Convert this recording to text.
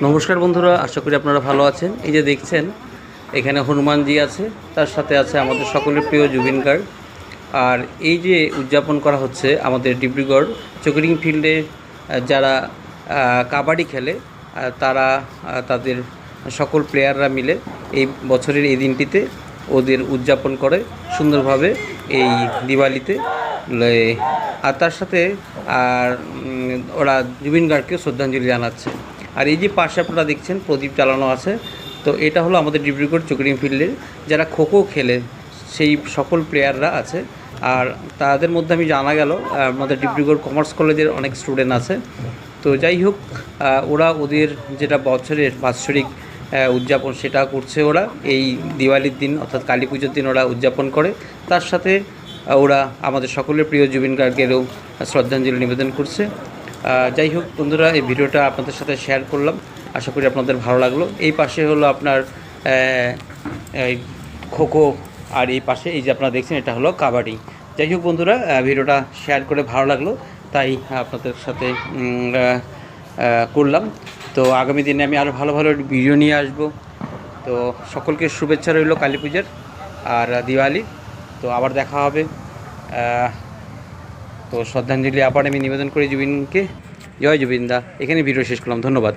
নমস্কার বন্ধুরা, আশা করি আপনারা ভালো আছেন। এই যে দেখছেন এখানে হনুমানজি আছে, তার সাথে আছে আমাদের সকলের প্রিয় জুবিন গার্গ। আর এই যে উদযাপন করা হচ্ছে আমাদের ডিব্রুগড় চকরিং ফিল্ডে যারা কাবাডি খেলে তারা তাদের সকল প্লেয়াররা মিলে এই বছরের এই দিনটিতে ওদের উদযাপন করে সুন্দরভাবে এই দিওয়ালিতে। আর তার সাথে আর ওরা জুবিন গার্গকেও শ্রদ্ধাঞ্জলি জানাচ্ছে। আর এই যে পাশে আপনারা দেখছেন প্রদীপ জ্বালানো আছে, তো এটা হলো আমাদের ডিব্রুগড় চকরিং ফিল্ডের যারা খোখো খেলে সেই সকল প্লেয়াররা আছে। আর তাদের মধ্যে আমি জানা গেল আমাদের ডিব্রুগড় কমার্স কলেজের অনেক স্টুডেন্ট আছে। তো যাই হোক, ওরা ওদের যেটা বছরের বাৎসরিক উদযাপন সেটা করছে ওরা এই দিওয়ালির দিন, অর্থাৎ কালী পুজোর দিন ওরা উদযাপন করে। তার সাথে ওরা আমাদের সকলের প্রিয় জুবিন গার্গেরও শ্রদ্ধাঞ্জলি নিবেদন করছে। যাই হোক বন্ধুরা, এই ভিডিওটা আপনাদের সাথে শেয়ার করলাম, আশা করি আপনাদের ভালো লাগলো। এই পাশে হলো আপনার খোখো, আর এই পাশে এই যে আপনারা দেখছেন এটা হলো কাবাডি। যাই হোক বন্ধুরা, ভিডিওটা শেয়ার করে ভালো লাগলো, তাই আপনাদের সাথে করলাম। তো আগামী দিনে আমি আরও ভালো ভালো ভিডিও নিয়ে আসব। তো সকলকে শুভেচ্ছা রইল কালী পূজার আর দিওয়ালি। তো আবার দেখা হবে। তো শ্রদ্ধাঞ্জলি আবার আমি নিবেদন করি জুবিনকে। জয় জুবিন দা। এখানে ভিডিও শেষ করলাম। ধন্যবাদ।